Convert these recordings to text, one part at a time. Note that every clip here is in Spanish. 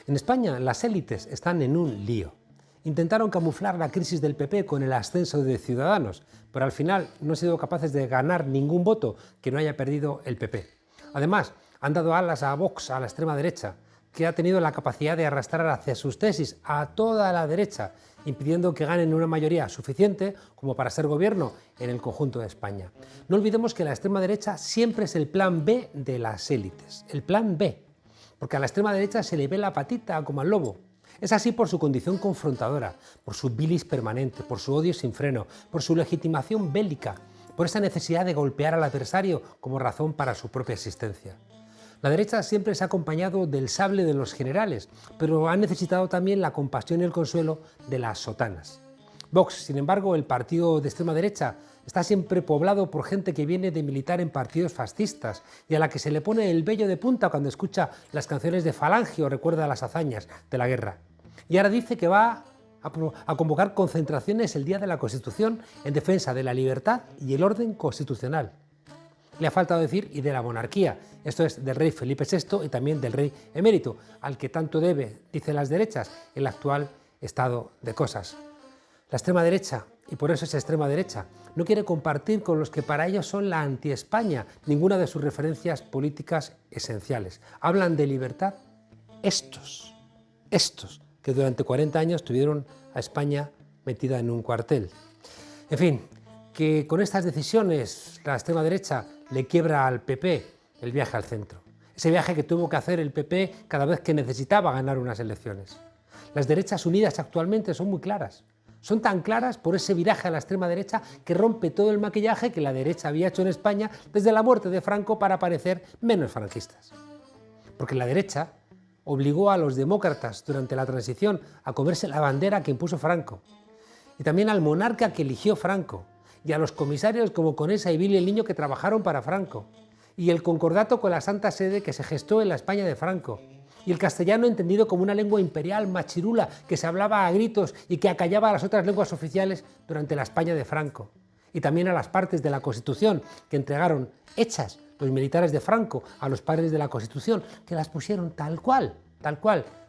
En España, las élites están en un lío. Intentaron camuflar la crisis del PP con el ascenso de Ciudadanos, pero al final no han sido capaces de ganar ningún voto que no haya perdido el PP. Además, han dado alas a Vox, a la extrema derecha, que ha tenido la capacidad de arrastrar hacia sus tesis a toda la derecha, impidiendo que ganen una mayoría suficiente como para ser gobierno en el conjunto de España. No olvidemos que la extrema derecha siempre es el plan B de las élites, el plan B, porque a la extrema derecha se le ve la patita como al lobo. Es así por su condición confrontadora, por su bilis permanente, por su odio sin freno, por su legitimación bélica, por esa necesidad de golpear al adversario como razón para su propia existencia. La derecha siempre se ha acompañado del sable de los generales, pero ha necesitado también la compasión y el consuelo de las sotanas. Vox, sin embargo, el partido de extrema derecha, está siempre poblado por gente que viene de militar en partidos fascistas y a la que se le pone el vello de punta cuando escucha las canciones de Falange o recuerda las hazañas de la guerra. Y ahora dice que va a convocar concentraciones el día de la Constitución en defensa de la libertad y el orden constitucional. Le ha faltado decir y de la monarquía, esto es del rey Felipe VI y también del rey emérito, al que tanto debe, dicen las derechas, el actual estado de cosas. La extrema derecha, y por eso es extrema derecha, no quiere compartir con los que para ellos son la anti-España ninguna de sus referencias políticas esenciales. Hablan de libertad estos que durante 40 años tuvieron a España metida en un cuartel. En fin, que con estas decisiones la extrema derecha le quiebra al PP el viaje al centro. Ese viaje que tuvo que hacer el PP cada vez que necesitaba ganar unas elecciones. Las derechas unidas actualmente son muy claras. Son tan claras por ese viraje a la extrema derecha que rompe todo el maquillaje que la derecha había hecho en España desde la muerte de Franco para parecer menos franquistas. Porque la derecha obligó a los demócratas durante la transición a comerse la bandera que impuso Franco. Y también al monarca que eligió Franco. Y a los comisarios como Conesa y Billy el Niño que trabajaron para Franco. Y el concordato con la Santa Sede que se gestó en la España de Franco. Y el castellano entendido como una lengua imperial machirula que se hablaba a gritos y que acallaba a las otras lenguas oficiales durante la España de Franco. Y también a las partes de la Constitución que entregaron hechas los militares de Franco a los padres de la Constitución, que las pusieron tal cual,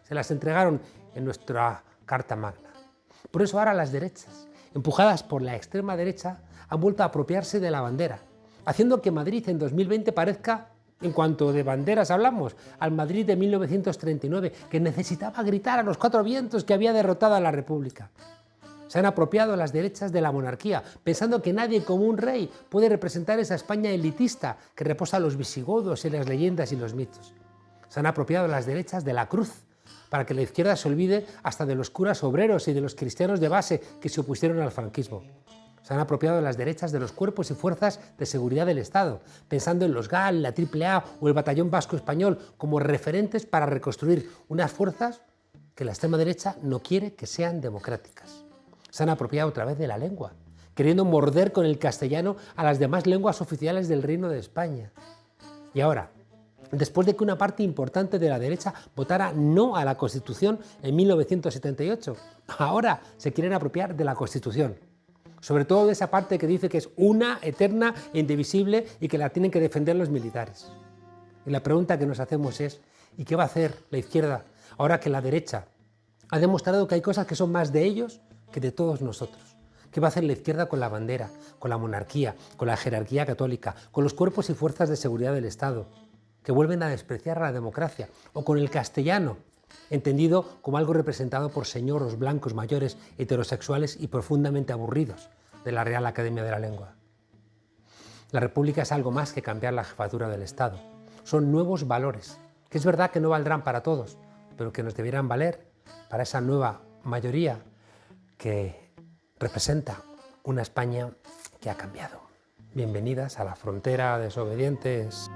se las entregaron en nuestra Carta Magna. Por eso ahora las derechas, empujadas por la extrema derecha, han vuelto a apropiarse de la bandera, haciendo que Madrid en 2020 parezca, en cuanto de banderas hablamos, al Madrid de 1939, que necesitaba gritar a los cuatro vientos que había derrotado a la República. Se han apropiado las derechas de la monarquía, pensando que nadie como un rey puede representar esa España elitista que reposa en los visigodos, en las leyendas y los mitos. Se han apropiado las derechas de la cruz, para que la izquierda se olvide hasta de los curas obreros y de los cristianos de base que se opusieron al franquismo. Se han apropiado las derechas de los cuerpos y fuerzas de seguridad del Estado, pensando en los GAL, la AAA o el Batallón Vasco Español como referentes para reconstruir unas fuerzas que la extrema derecha no quiere que sean democráticas. Se han apropiado otra vez de la lengua, queriendo morder con el castellano a las demás lenguas oficiales del Reino de España. Y ahora, después de que una parte importante de la derecha votara no a la Constitución en 1978, ahora se quieren apropiar de la Constitución. Sobre todo de esa parte que dice que es una, eterna e indivisible y que la tienen que defender los militares. Y la pregunta que nos hacemos es, ¿y qué va a hacer la izquierda ahora que la derecha ha demostrado que hay cosas que son más de ellos que de todos nosotros? ¿Qué va a hacer la izquierda con la bandera, con la monarquía, con la jerarquía católica, con los cuerpos y fuerzas de seguridad del Estado, que vuelven a despreciar a la democracia, o con el castellano, entendido como algo representado por señoros blancos mayores, heterosexuales y profundamente aburridos de la Real Academia de la Lengua? La República es algo más que cambiar la jefatura del Estado. Son nuevos valores, que es verdad que no valdrán para todos, pero que nos debieran valer para esa nueva mayoría que representa una España que ha cambiado. Bienvenidas a la frontera desobedientes.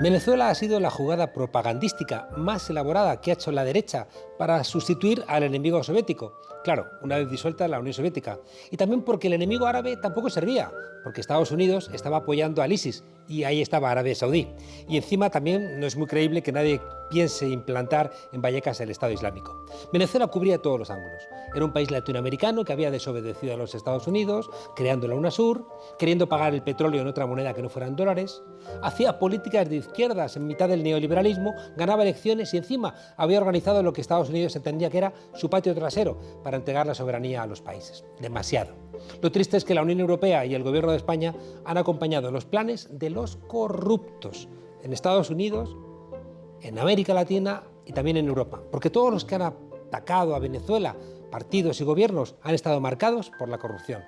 Venezuela ha sido la jugada propagandística más elaborada que ha hecho la derecha para sustituir al enemigo soviético, Claro, una vez disuelta la Unión Soviética. Y también porque el enemigo árabe tampoco servía, porque Estados Unidos estaba apoyando al ISIS y ahí estaba Arabia Saudí. Y encima también no es muy creíble que nadie piense implantar en Vallecas el Estado Islámico. Venezuela cubría todos los ángulos. Era un país latinoamericano que había desobedecido a los Estados Unidos, creando la UNASUR, queriendo pagar el petróleo en otra moneda que no fueran dólares. Hacía políticas de izquierdas en mitad del neoliberalismo, ganaba elecciones y encima había organizado lo que Estados Unidos entendía que era su patio trasero para entregar la soberanía a los países. Demasiado. Lo triste es que la Unión Europea y el Gobierno de España han acompañado los planes de los corruptos en Estados Unidos, en América Latina y también en Europa. Porque todos los que han atacado a Venezuela, partidos y gobiernos, han estado marcados por la corrupción.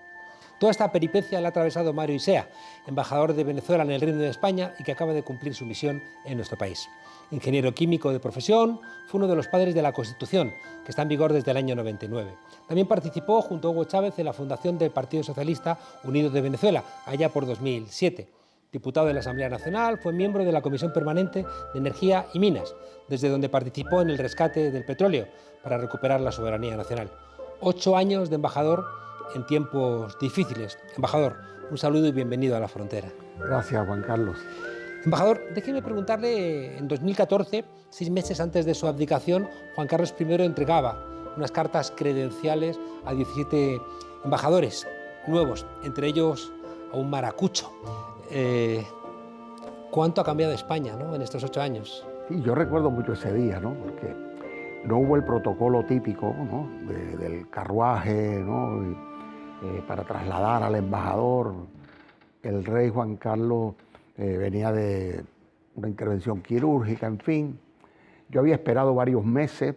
Toda esta peripecia la ha atravesado Mario Isea, embajador de Venezuela en el Reino de España y que acaba de cumplir su misión en nuestro país. Ingeniero químico de profesión, fue uno de los padres de la Constitución, que está en vigor desde el año 99. También participó junto a Hugo Chávez en la fundación del Partido Socialista Unido de Venezuela, allá por 2007. Diputado de la Asamblea Nacional, fue miembro de la Comisión Permanente de Energía y Minas, desde donde participó en el rescate del petróleo para recuperar la soberanía nacional. 8 años de embajador en tiempos difíciles. Embajador, un saludo y bienvenido a La Frontera. Gracias, Juan Carlos. Embajador, déjeme preguntarle, en 2014, 6 meses antes de su abdicación, Juan Carlos I entregaba unas cartas credenciales a 17 embajadores nuevos, entre ellos a un maracucho. ¿Cuánto ha cambiado España, ¿no?, en estos 8 años? Sí, yo recuerdo mucho ese día, ¿no?, porque no hubo el protocolo típico, ¿no?, del carruaje, ¿no?, para trasladar al embajador. El rey Juan Carlos venía de una intervención quirúrgica, en fin. Yo había esperado varios meses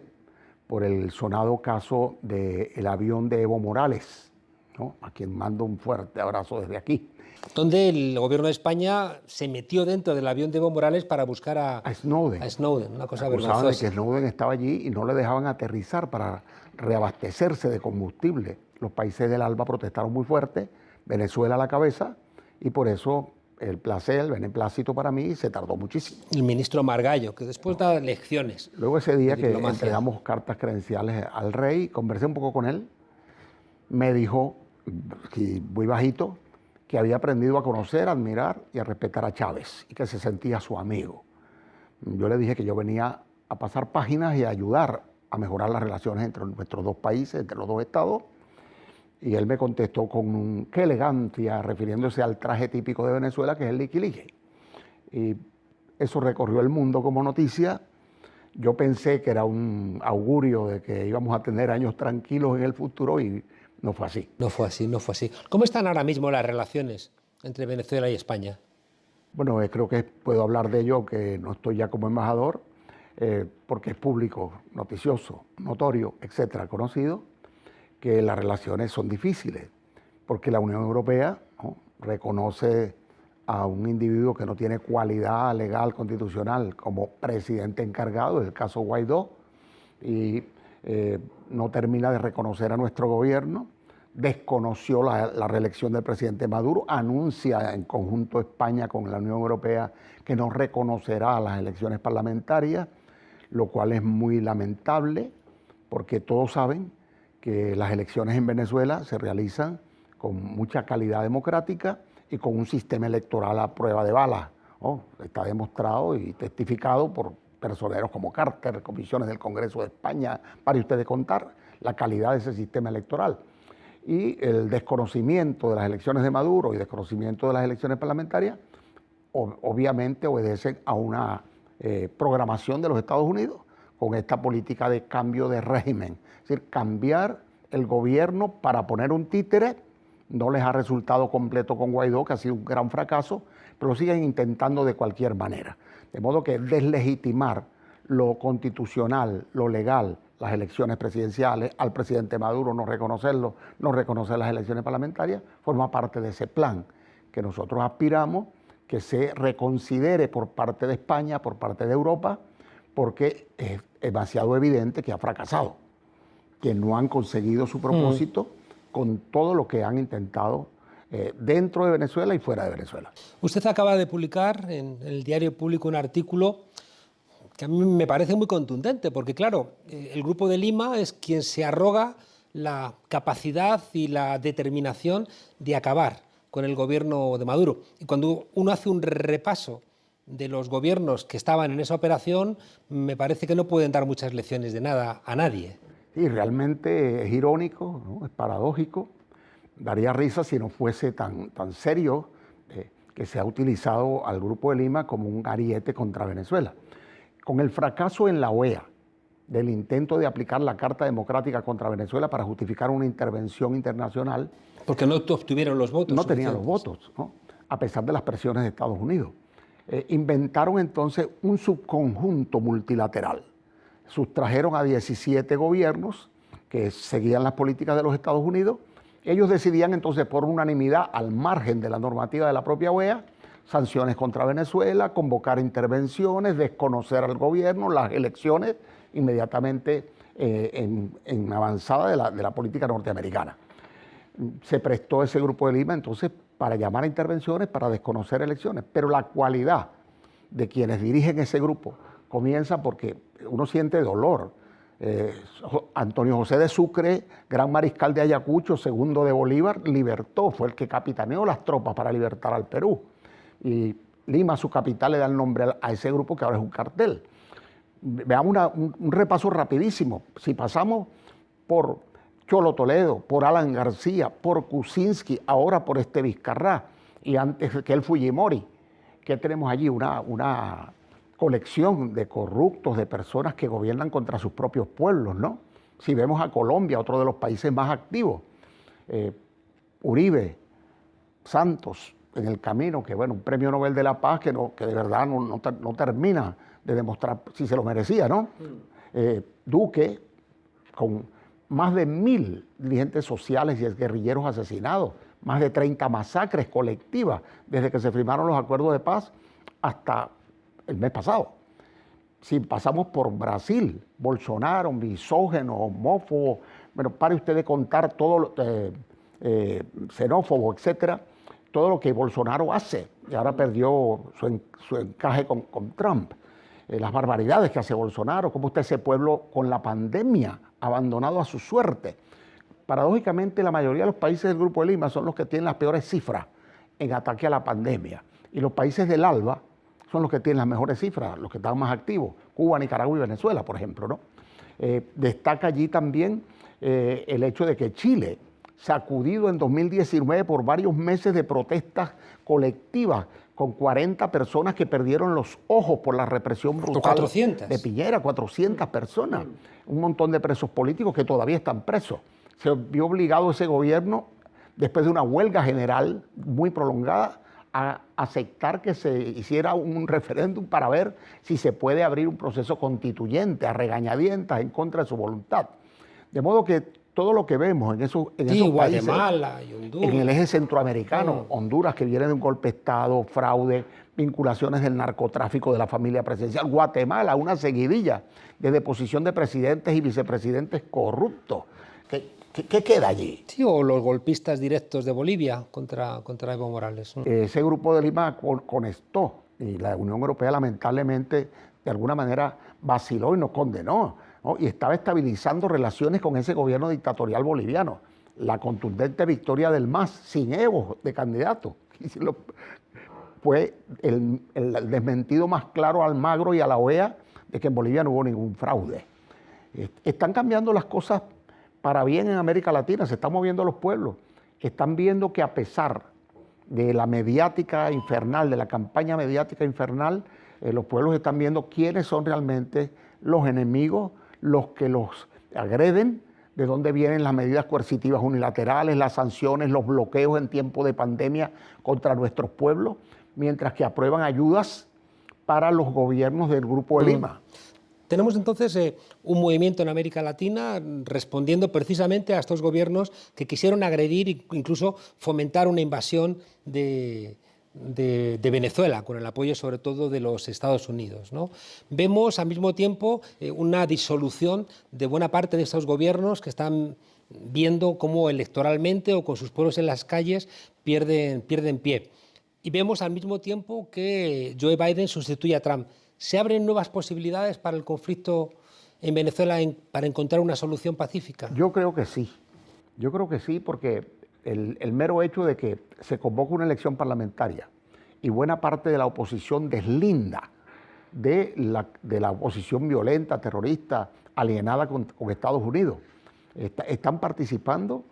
por el sonado caso del avión de Evo Morales, ¿no?, a quien mando un fuerte abrazo desde aquí. Donde el gobierno de España se metió dentro del avión de Evo Morales para buscar a Snowden. A Snowden, una cosa Acusaban vergonzosa. de que Snowden estaba allí y no le dejaban aterrizar para reabastecerse de combustible. Los países del ALBA protestaron muy fuerte, Venezuela a la cabeza, y por eso el beneplácito para mí se tardó muchísimo. El ministro Margallo, que después da lecciones. Luego ese día de que diplomacia. entregamos cartas credenciales al rey, conversé un poco con él, me dijo, muy bajito, que había aprendido a conocer, a admirar y a respetar a Chávez y que se sentía su amigo. Yo le dije que yo venía a pasar páginas y a ayudar a mejorar las relaciones entre nuestros dos países, entre los dos estados, y él me contestó con qué elegancia, refiriéndose al traje típico de Venezuela, que es el liqui-liqui. Y eso recorrió el mundo como noticia. Yo pensé que era un augurio de que íbamos a tener años tranquilos en el futuro y no fue así. No fue así, no fue así. ¿Cómo están ahora mismo las relaciones entre Venezuela y España? Bueno, creo que puedo hablar de ello, que no estoy ya como embajador, porque es público, noticioso, notorio, etcétera, conocido, que las relaciones son difíciles, porque la Unión Europea, ¿no?, reconoce a un individuo que no tiene cualidad legal constitucional como presidente encargado, es el caso Guaidó, y no termina de reconocer a nuestro gobierno, desconoció la reelección del presidente Maduro, anuncia en conjunto España con la Unión Europea que no reconocerá las elecciones parlamentarias, lo cual es muy lamentable, porque todos saben que las elecciones en Venezuela se realizan con mucha calidad democrática y con un sistema electoral a prueba de balas, ¿no? Está demostrado y testificado por personeros como Carter, comisiones del Congreso de España, para ustedes contar la calidad de ese sistema electoral. Y el desconocimiento de las elecciones de Maduro y desconocimiento de las elecciones parlamentarias obviamente obedecen a una programación de los Estados Unidos con esta política de cambio de régimen. Es decir, cambiar el gobierno para poner un títere. No les ha resultado completo con Guaidó, que ha sido un gran fracaso, pero lo siguen intentando de cualquier manera. De modo que deslegitimar lo constitucional, lo legal, las elecciones presidenciales, al presidente Maduro no reconocerlo, no reconocer las elecciones parlamentarias, forma parte de ese plan que nosotros aspiramos que se reconsidere por parte de España, por parte de Europa, porque es demasiado evidente que ha fracasado, que no han conseguido su propósito con todo lo que han intentado dentro de Venezuela y fuera de Venezuela. Usted acaba de publicar en el Diario Público un artículo que a mí me parece muy contundente, porque claro, el Grupo de Lima es quien se arroga la capacidad y la determinación de acabar con el gobierno de Maduro. Y cuando uno hace un repaso de los gobiernos que estaban en esa operación, me parece que no pueden dar muchas lecciones de nada a nadie. Sí, realmente es irónico, ¿no? Es paradójico. Daría risa si no fuese tan serio que se ha utilizado al Grupo de Lima como un ariete contra Venezuela. Con el fracaso en la OEA del intento de aplicar la Carta Democrática contra Venezuela para justificar una intervención internacional. Porque no obtuvieron los votos. No tenían los votos, ¿no? A pesar de las presiones de Estados Unidos. Inventaron entonces un subconjunto multilateral. Sustrajeron a 17 gobiernos que seguían las políticas de los Estados Unidos. Ellos decidían entonces por unanimidad, al margen de la normativa de la propia OEA, sanciones contra Venezuela, convocar intervenciones, desconocer al gobierno, las elecciones inmediatamente en avanzada de la política norteamericana. Se prestó ese Grupo de Lima entonces para llamar a intervenciones, para desconocer elecciones, pero la cualidad de quienes dirigen ese grupo comienza porque uno siente dolor. Antonio José de Sucre, gran mariscal de Ayacucho, segundo de Bolívar, libertó, fue el que capitaneó las tropas para libertar al Perú. Y Lima, su capital, le da el nombre a ese grupo que ahora es un cartel. Veamos un repaso rapidísimo. Si pasamos por Cholo Toledo, por Alan García, por Kuczynski, ahora por Vizcarra y antes que el Fujimori, ¿qué tenemos allí? Una colección de corruptos, de personas que gobiernan contra sus propios pueblos, ¿no? Si vemos a Colombia, otro de los países más activos, Uribe, Santos, en el camino, que bueno, un premio Nobel de la Paz que de verdad no termina de demostrar si se lo merecía, ¿no? Duque, con más de 1000 dirigentes sociales y guerrilleros asesinados, más de 30 masacres colectivas desde que se firmaron los acuerdos de paz hasta el mes pasado. Si pasamos por Brasil, Bolsonaro, misógeno, homófobo, bueno, pare usted de contar todo, xenófobo, etcétera, todo lo que Bolsonaro hace, y ahora perdió su encaje con Trump. Las barbaridades que hace Bolsonaro, cómo está ese pueblo con la pandemia, abandonado a su suerte. Paradójicamente, la mayoría de los países del Grupo de Lima son los que tienen las peores cifras en ataque a la pandemia. Y los países del ALBA son los que tienen las mejores cifras, los que están más activos. Cuba, Nicaragua y Venezuela, por ejemplo, ¿no? Destaca allí también el hecho de que Chile, sacudido en 2019 por varios meses de protestas colectivas, con 40 personas que perdieron los ojos por la represión brutal 400. de Piñera, 400 personas, un montón de presos políticos que todavía están presos. Se vio obligado ese gobierno, después de una huelga general muy prolongada, a aceptar que se hiciera un referéndum para ver si se puede abrir un proceso constituyente, a regañadientas, en contra de su voluntad. De modo que todo lo que vemos en esos países, Guatemala y Honduras, en el eje centroamericano, Honduras, que viene de un golpe de Estado, fraude, vinculaciones del narcotráfico de la familia presidencial, Guatemala, una seguidilla de deposición de presidentes y vicepresidentes corruptos. ¿Qué queda allí? Sí, o los golpistas directos de Bolivia contra Evo Morales. Ese Grupo de Lima conectó, y la Unión Europea lamentablemente de alguna manera vaciló y nos condenó, ¿no? Y estaba estabilizando relaciones con ese gobierno dictatorial boliviano. La contundente victoria del MAS sin Evo de candidato fue el desmentido más claro a Almagro y a la OEA de que en Bolivia no hubo ningún fraude. Están cambiando las cosas para bien en América Latina, se están moviendo los pueblos, están viendo que a pesar de la mediática infernal, de la campaña mediática infernal, los pueblos están viendo quiénes son realmente los enemigos, los que los agreden, de dónde vienen las medidas coercitivas unilaterales, las sanciones, los bloqueos en tiempo de pandemia contra nuestros pueblos, mientras que aprueban ayudas para los gobiernos del Grupo de Lima. Tenemos entonces un movimiento en América Latina respondiendo precisamente a estos gobiernos que quisieron agredir e incluso fomentar una invasión de Venezuela, con el apoyo sobre todo de los Estados Unidos, ¿no? Vemos al mismo tiempo una disolución de buena parte de estos gobiernos que están viendo cómo electoralmente o con sus pueblos en las calles pierden pie. Y vemos al mismo tiempo que Joe Biden sustituye a Trump. ¿Se abren nuevas posibilidades para el conflicto en Venezuela para encontrar una solución pacífica? Yo creo que sí. Yo creo que sí, porque el mero hecho de que se convoque una elección parlamentaria y buena parte de la oposición deslinda de la oposición violenta, terrorista, alienada con Estados Unidos. Están participando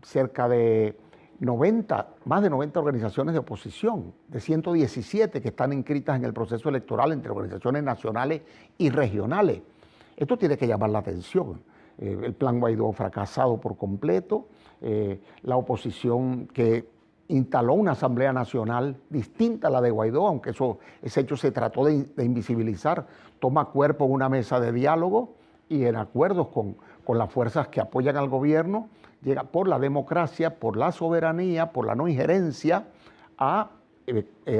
cerca de 90, más de 90 organizaciones de oposición, de 117 que están inscritas en el proceso electoral entre organizaciones nacionales y regionales. Esto tiene que llamar la atención. El plan Guaidó fracasado por completo, la oposición que instaló una Asamblea Nacional distinta a la de Guaidó, aunque ese hecho se trató de invisibilizar, toma cuerpo en una mesa de diálogo y en acuerdos con las fuerzas que apoyan al gobierno, llega por la democracia, por la soberanía, por la no injerencia, a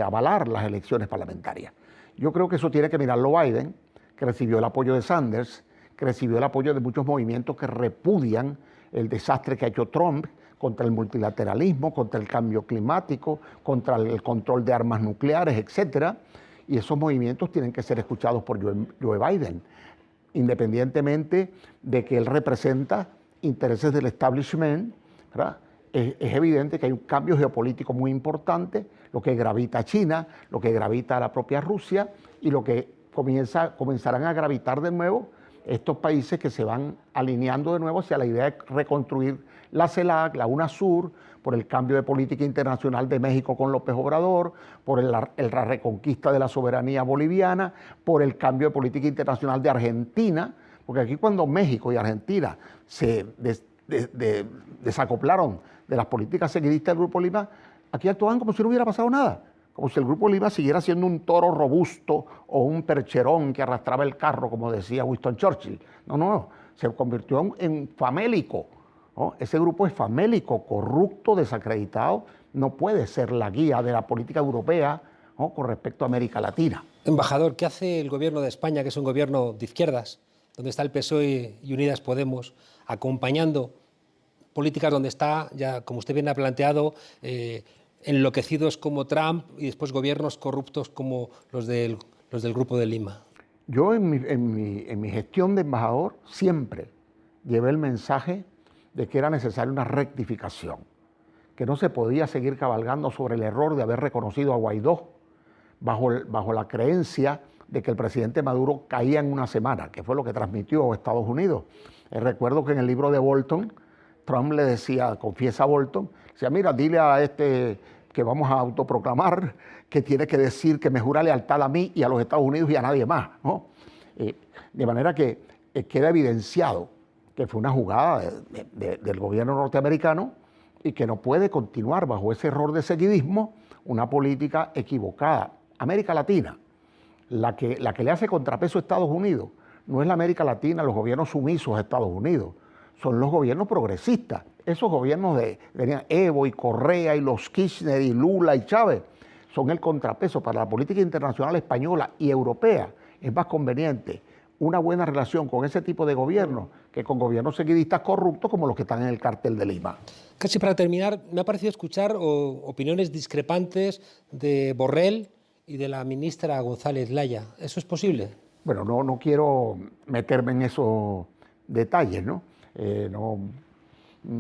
avalar las elecciones parlamentarias. Yo creo que eso tiene que mirarlo Biden, que recibió el apoyo de Sanders, que recibió el apoyo de muchos movimientos que repudian el desastre que ha hecho Trump contra el multilateralismo, contra el cambio climático, contra el control de armas nucleares, etc. Y esos movimientos tienen que ser escuchados por Joe Biden, independientemente de que él representa intereses del establishment, ¿verdad? Es evidente que hay un cambio geopolítico muy importante, lo que gravita a China, lo que gravita a la propia Rusia y lo que comenzarán a gravitar de nuevo estos países que se van alineando de nuevo hacia la idea de reconstruir la CELAC, la UNASUR, por el cambio de política internacional de México con López Obrador, por la reconquista de la soberanía boliviana, por el cambio de política internacional de Argentina, porque aquí cuando México y Argentina se desacoplaron de las políticas seguidistas del Grupo Lima, aquí actuaban como si no hubiera pasado nada, como si el Grupo Lima siguiera siendo un toro robusto o un percherón que arrastraba el carro, como decía Winston Churchill. No, se convirtió en famélico, ¿no? Ese grupo es famélico, corrupto, desacreditado, no puede ser la guía de la política europea, ¿no?, con respecto a América Latina. Embajador, ¿qué hace el gobierno de España, que es un gobierno de izquierdas, donde está el PSOE y Unidas Podemos, acompañando políticas donde está, ya como usted bien ha planteado, enloquecidos como Trump y después gobiernos corruptos como los del Grupo de Lima? Yo en mi gestión de embajador siempre llevé el mensaje de que era necesaria una rectificación, que no se podía seguir cabalgando sobre el error de haber reconocido a Guaidó bajo la creencia de que el presidente Maduro caía en una semana, que fue lo que transmitió Estados Unidos. Recuerdo que en el libro de Bolton, Trump le decía, confiesa a Bolton, decía, mira, dile a este que vamos a autoproclamar que tiene que decir que me jura lealtad a mí y a los Estados Unidos y a nadie más, ¿no? De manera que queda evidenciado que fue una jugada del gobierno norteamericano y que no puede continuar bajo ese error de seguidismo una política equivocada. América Latina, la que le hace contrapeso a Estados Unidos, no es la América Latina, los gobiernos sumisos a Estados Unidos, son los gobiernos progresistas. Esos gobiernos venían Evo y Correa y los Kirchner y Lula y Chávez, son el contrapeso para la política internacional española y europea. Es más conveniente una buena relación con ese tipo de gobiernos que con gobiernos seguidistas corruptos como los que están en el Cártel de Lima. Casi para terminar, me ha parecido escuchar opiniones discrepantes de Borrell y de la ministra González Laya. ¿Eso es posible? Bueno, no quiero meterme en esos detalles, ¿no?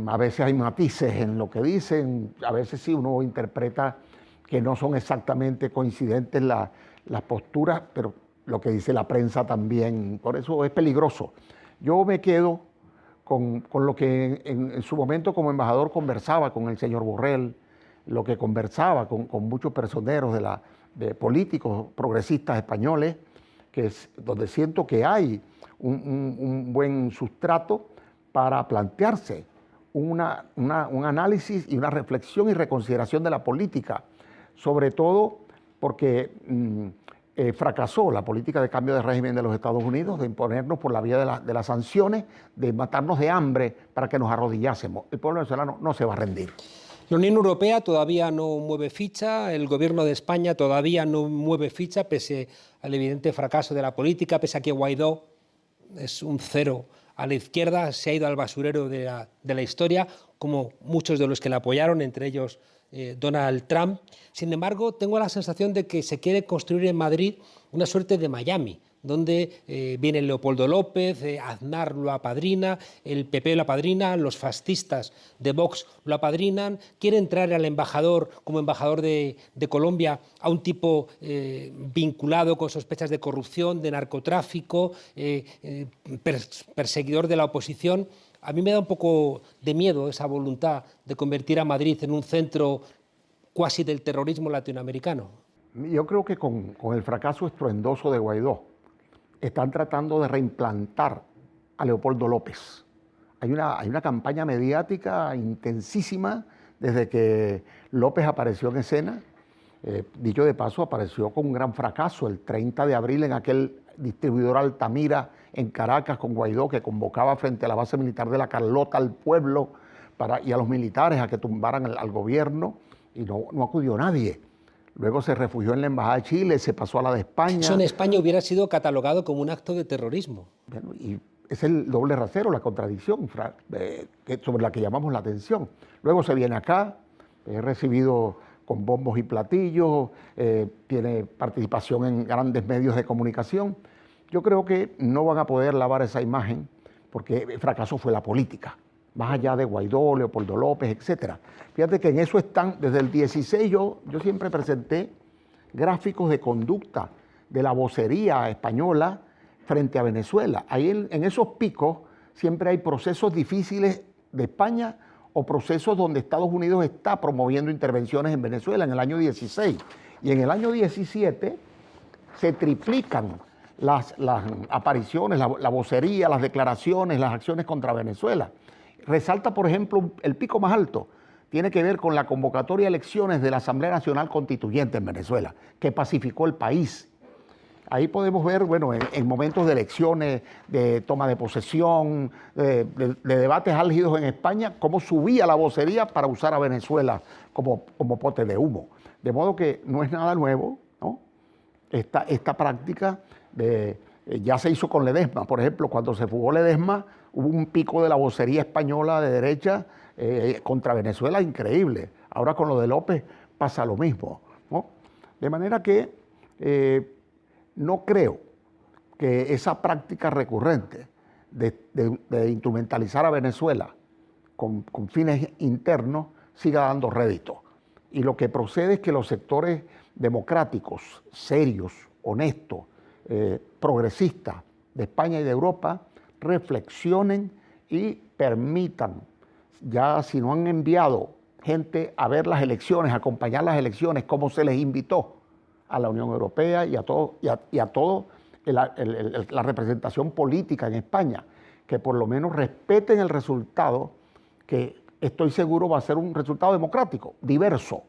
A veces hay matices en lo que dicen, a veces sí uno interpreta que no son exactamente coincidentes las posturas, pero lo que dice la prensa también, por eso es peligroso. Yo me quedo con lo que en su momento como embajador conversaba con el señor Borrell, lo que conversaba con muchos personeros de políticos progresistas españoles, que es donde siento que hay un buen sustrato para plantearse un análisis y una reflexión y reconsideración de la política, sobre todo porque fracasó la política de cambio de régimen de los Estados Unidos, de imponernos por la vía de las sanciones, de matarnos de hambre para que nos arrodillásemos. El pueblo venezolano no se va a rendir. La Unión Europea todavía no mueve ficha, el gobierno de España todavía no mueve ficha, pese al evidente fracaso de la política, pese a que Guaidó es un cero a la izquierda, se ha ido al basurero de la historia, como muchos de los que le apoyaron, entre ellos Donald Trump. Sin embargo, tengo la sensación de que se quiere construir en Madrid una suerte de Miami, donde viene Leopoldo López, Aznar lo apadrina, el PP lo apadrina, los fascistas de Vox lo apadrinan, quiere entrar al embajador como embajador de Colombia a un tipo vinculado con sospechas de corrupción, de narcotráfico, perseguidor de la oposición. A mí me da un poco de miedo esa voluntad de convertir a Madrid en un centro cuasi del terrorismo latinoamericano. Yo creo que con el fracaso estruendoso de Guaidó están tratando de reimplantar a Leopoldo López. Hay una campaña mediática intensísima desde que López apareció en escena. Dicho de paso, apareció con un gran fracaso el 30 de abril en aquel distribuidor Altamira en Caracas con Guaidó, que convocaba frente a la base militar de La Carlota al pueblo y a los militares a que tumbaran al gobierno, y no acudió nadie. Luego se refugió en la Embajada de Chile, se pasó a la de España. Eso en España hubiera sido catalogado como un acto de terrorismo. Bueno, y es el doble rasero, la contradicción sobre la que llamamos la atención. Luego se viene acá, es recibido con bombos y platillos, tiene participación en grandes medios de comunicación. Yo creo que no van a poder lavar esa imagen porque el fracaso fue la política, más allá de Guaidó, Leopoldo López, etc. Fíjate que en eso están, desde el 16 yo siempre presenté gráficos de conducta de la vocería española frente a Venezuela. Ahí en esos picos siempre hay procesos difíciles de España o procesos donde Estados Unidos está promoviendo intervenciones en Venezuela en el año 16. Y en el año 17 se triplican las apariciones, la vocería, las declaraciones, las acciones contra Venezuela. Resalta, por ejemplo, el pico más alto, tiene que ver con la convocatoria a elecciones de la Asamblea Nacional Constituyente en Venezuela, que pacificó el país. Ahí podemos ver, bueno, en momentos de elecciones, de toma de posesión, de debates álgidos en España, cómo subía la vocería para usar a Venezuela como pote de humo. De modo que no es nada nuevo, ¿no? Esta práctica ya se hizo con Ledesma. Por ejemplo, cuando se fugó Ledesma, hubo un pico de la vocería española de derecha contra Venezuela increíble. Ahora con lo de López pasa lo mismo, ¿no? De manera que no creo que esa práctica recurrente de instrumentalizar a Venezuela con fines internos siga dando rédito. Y lo que procede es que los sectores democráticos, serios, honestos, progresistas de España y de Europa reflexionen y permitan, ya si no han enviado gente a ver las elecciones, a acompañar las elecciones, como se les invitó a la Unión Europea y a todo la representación política en España, que por lo menos respeten el resultado, que estoy seguro va a ser un resultado democrático, diverso.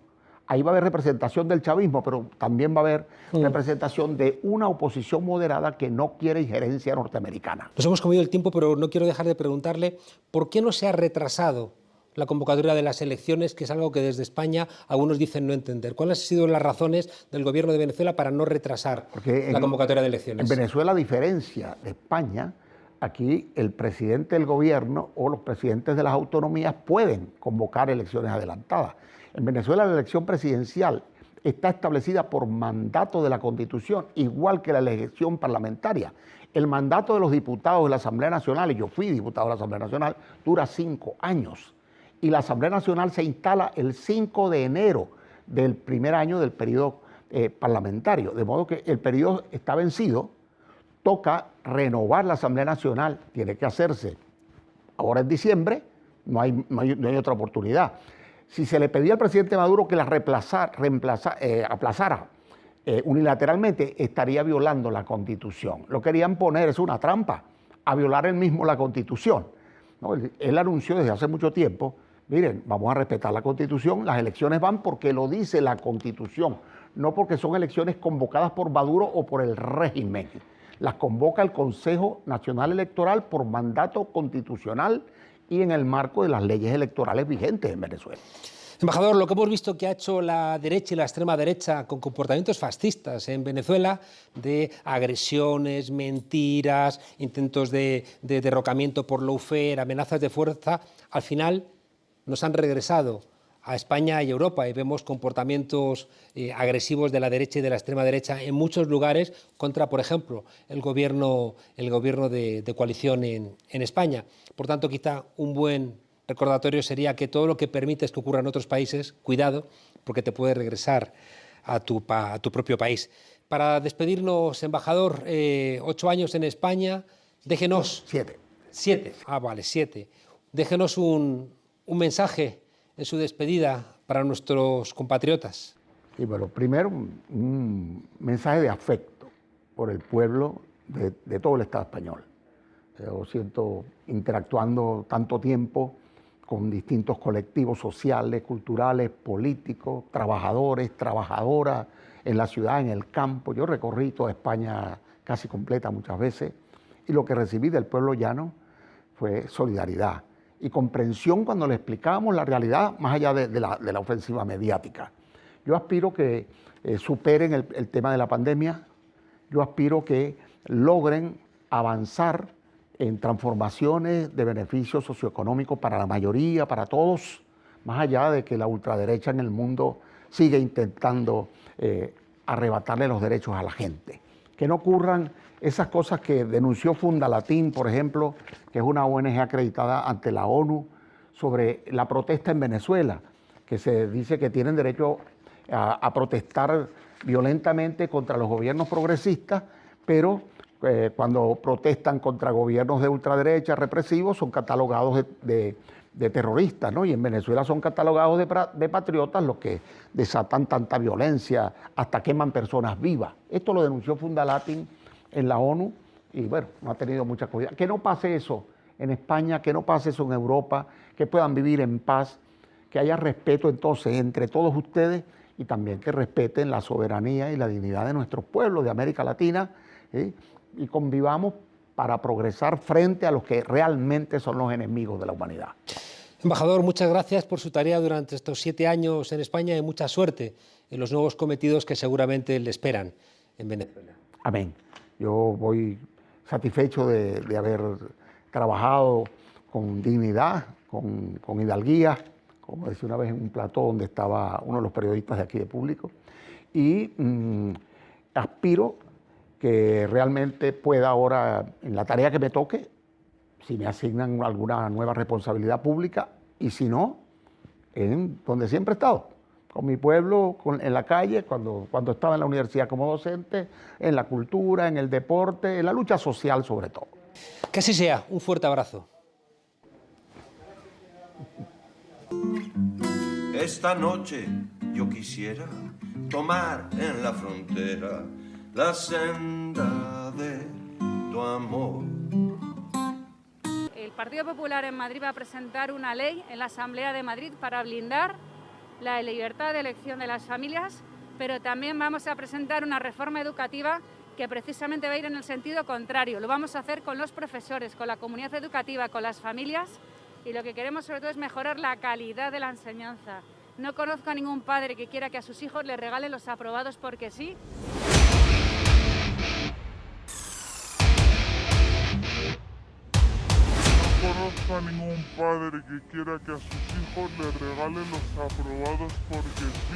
Ahí va a haber representación del chavismo, pero también va a haber representación de una oposición moderada que no quiere injerencia norteamericana. Nos hemos comido el tiempo, pero no quiero dejar de preguntarle por qué no se ha retrasado la convocatoria de las elecciones, que es algo que desde España algunos dicen no entender. ¿Cuáles han sido las razones del gobierno de Venezuela para no retrasar la convocatoria de elecciones? En Venezuela, a diferencia de España, aquí el presidente del gobierno o los presidentes de las autonomías pueden convocar elecciones adelantadas. En Venezuela la elección presidencial está establecida por mandato de la Constitución, igual que la elección parlamentaria. El mandato de los diputados de la Asamblea Nacional, y yo fui diputado de la Asamblea Nacional, dura 5 años. Y la Asamblea Nacional se instala el 5 de enero del primer año del periodo parlamentario. De modo que el periodo está vencido, toca renovar la Asamblea Nacional, tiene que hacerse ahora en diciembre, no hay otra oportunidad. Si se le pedía al presidente Maduro que la aplazara unilateralmente, estaría violando la Constitución. Lo querían poner, es una trampa, a violar él mismo la Constitución, ¿no? Él anunció desde hace mucho tiempo, miren, vamos a respetar la Constitución, las elecciones van porque lo dice la Constitución, no porque son elecciones convocadas por Maduro o por el régimen. Las convoca el Consejo Nacional Electoral por mandato constitucional y en el marco de las leyes electorales vigentes en Venezuela. Embajador, lo que hemos visto que ha hecho la derecha y la extrema derecha con comportamientos fascistas en Venezuela, de agresiones, mentiras, intentos de derrocamiento por lawfare, amenazas de fuerza, al final nos han regresado a España y Europa y vemos comportamientos agresivos de la derecha y de la extrema derecha en muchos lugares contra, por ejemplo, el gobierno de coalición en España. Por tanto, quizá un buen recordatorio sería que todo lo que permites que ocurra en otros países, cuidado, porque te puede regresar a tu propio país. Para despedirnos, embajador, 8 años en España, déjenos... 7. 7, vale, 7. Déjenos un mensaje en su despedida para nuestros compatriotas. Sí, bueno, primero un mensaje de afecto por el pueblo de todo el Estado español. Yo siento interactuando tanto tiempo con distintos colectivos sociales, culturales, políticos, trabajadores, trabajadoras, en la ciudad, en el campo. Yo recorrí toda España casi completa muchas veces y lo que recibí del pueblo llano fue solidaridad y comprensión cuando le explicábamos la realidad más allá de la ofensiva mediática. Yo aspiro que superen el tema de la pandemia, yo aspiro que logren avanzar en transformaciones de beneficios socioeconómicos para la mayoría, para todos, más allá de que la ultraderecha en el mundo sigue intentando arrebatarle los derechos a la gente. Que no ocurran esas cosas que denunció Fundalatín, por ejemplo, que es una ONG acreditada ante la ONU, sobre la protesta en Venezuela, que se dice que tienen derecho a protestar violentamente contra los gobiernos progresistas, pero cuando protestan contra gobiernos de ultraderecha represivos son catalogados de terroristas, ¿no? Y en Venezuela son catalogados de patriotas, los que desatan tanta violencia, hasta queman personas vivas. Esto lo denunció Fundalatin en la ONU y bueno, no ha tenido mucha cuidado. Que no pase eso en España, que no pase eso en Europa, que puedan vivir en paz, que haya respeto entonces entre todos ustedes y también que respeten la soberanía y la dignidad de nuestros pueblos de América Latina, ¿sí? Y convivamos para progresar frente a los que realmente son los enemigos de la humanidad. Embajador, muchas gracias por su tarea durante estos 7 años en España y mucha suerte en los nuevos cometidos que seguramente le esperan en Venezuela. Amén. Yo voy satisfecho de haber trabajado con dignidad, con hidalguía, como decía una vez en un plató donde estaba uno de los periodistas de aquí de Público, y aspiro que realmente pueda ahora, en la tarea que me toque, si me asignan alguna nueva responsabilidad pública, y si no, en donde siempre he estado, con mi pueblo, en la calle, cuando estaba en la universidad como docente, en la cultura, en el deporte, en la lucha social sobre todo. Que así sea, un fuerte abrazo. Esta noche yo quisiera tomar en la frontera la senda de tu amor. El Partido Popular en Madrid va a presentar una ley en la Asamblea de Madrid para blindar la libertad de elección de las familias, pero también vamos a presentar una reforma educativa que precisamente va a ir en el sentido contrario. Lo vamos a hacer con los profesores, con la comunidad educativa, con las familias, y lo que queremos sobre todo es mejorar la calidad de la enseñanza. No conozco a ningún padre que quiera que a sus hijos les regalen los aprobados porque sí. No conozco a ningún padre que quiera que a sus hijos les regalen los aprobados porque sí.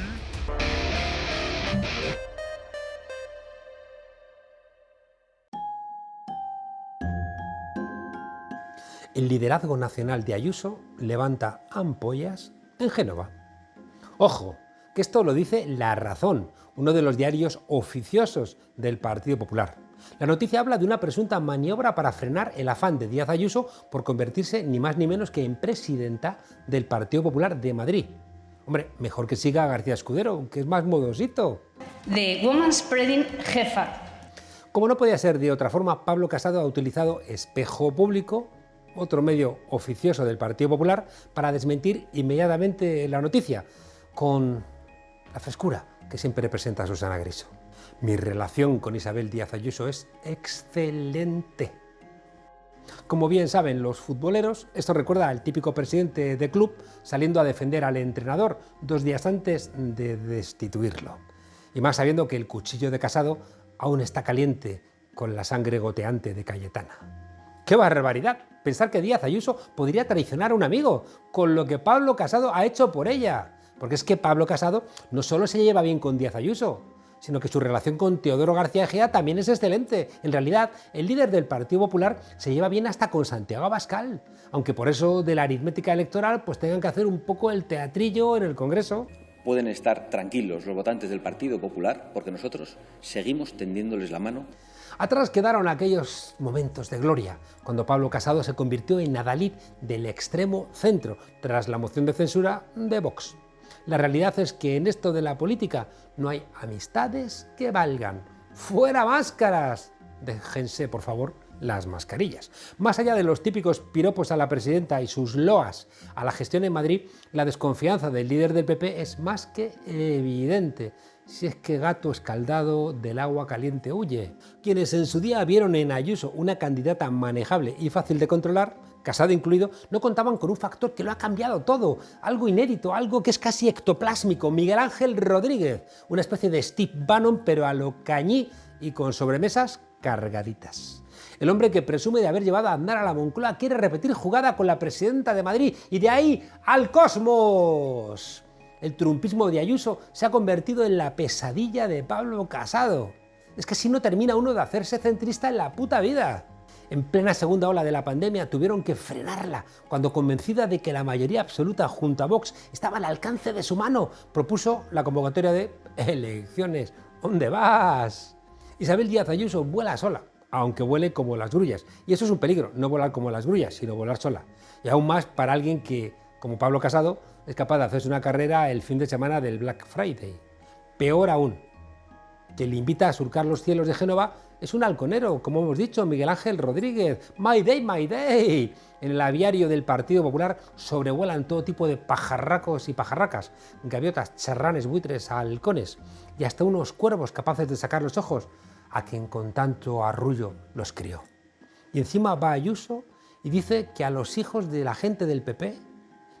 El liderazgo nacional de Ayuso levanta ampollas en Génova. Ojo, que esto lo dice La Razón, uno de los diarios oficiosos del Partido Popular. La noticia habla de una presunta maniobra para frenar el afán de Díaz Ayuso por convertirse ni más ni menos que en presidenta del Partido Popular de Madrid. Hombre, mejor que siga a García Escudero, que es más modosito. The Woman Spreading jefa. Como no podía ser de otra forma, Pablo Casado ha utilizado Espejo Público, otro medio oficioso del Partido Popular, para desmentir inmediatamente la noticia, con la frescura que siempre presenta Susana Griso. Mi relación con Isabel Díaz Ayuso es excelente. Como bien saben los futboleros, esto recuerda al típico presidente de club saliendo a defender al entrenador 2 días antes de destituirlo. Y más sabiendo que el cuchillo de Casado aún está caliente con la sangre goteante de Cayetana. ¡Qué barbaridad! Pensar que Díaz Ayuso podría traicionar a un amigo, con lo que Pablo Casado ha hecho por ella. Porque es que Pablo Casado no solo se lleva bien con Díaz Ayuso, sino que su relación con Teodoro García Egea también es excelente. En realidad, el líder del Partido Popular se lleva bien hasta con Santiago Abascal, aunque por eso de la aritmética electoral pues tengan que hacer un poco el teatrillo en el Congreso. Pueden estar tranquilos los votantes del Partido Popular porque nosotros seguimos tendiéndoles la mano. Atrás quedaron aquellos momentos de gloria, cuando Pablo Casado se convirtió en adalid del extremo centro, tras la moción de censura de Vox. La realidad es que en esto de la política no hay amistades que valgan. ¡Fuera máscaras! Déjense, por favor, las mascarillas. Más allá de los típicos piropos a la presidenta y sus loas a la gestión en Madrid, la desconfianza del líder del PP es más que evidente. Si es que gato escaldado del agua caliente huye. Quienes en su día vieron en Ayuso una candidata manejable y fácil de controlar, Casado incluido, no contaban con un factor que lo ha cambiado todo, algo inédito, algo que es casi ectoplásmico: Miguel Ángel Rodríguez, una especie de Steve Bannon pero a lo Cañí y con sobremesas cargaditas. El hombre que presume de haber llevado a andar a la Moncloa quiere repetir jugada con la presidenta de Madrid y de ahí al cosmos. El trumpismo de Ayuso se ha convertido en la pesadilla de Pablo Casado. Es que así no termina uno de hacerse centrista en la puta vida. En plena segunda ola de la pandemia tuvieron que frenarla cuando, convencida de que la mayoría absoluta junto a Vox estaba al alcance de su mano, propuso la convocatoria de elecciones. ¿Dónde vas? Isabel Díaz Ayuso vuela sola, aunque vuele como las grullas. Y eso es un peligro, no volar como las grullas, sino volar sola. Y aún más para alguien que, como Pablo Casado, es capaz de hacerse una carrera el fin de semana del Black Friday. Peor aún, que le invita a surcar los cielos de Génova es un halconero, como hemos dicho, Miguel Ángel Rodríguez. ¡My day, my day! En el aviario del Partido Popular sobrevuelan todo tipo de pajarracos y pajarracas, gaviotas, charranes, buitres, halcones y hasta unos cuervos capaces de sacar los ojos a quien con tanto arrullo los crió. Y encima va Ayuso y dice que a los hijos de la gente del PP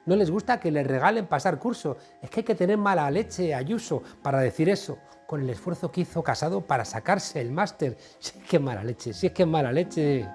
no les gusta que les regalen pasar curso. Es que hay que tener mala leche, Ayuso, para decir eso, con el esfuerzo que hizo Casado para sacarse el máster. Sí, qué mala leche, sí, es que es mala leche.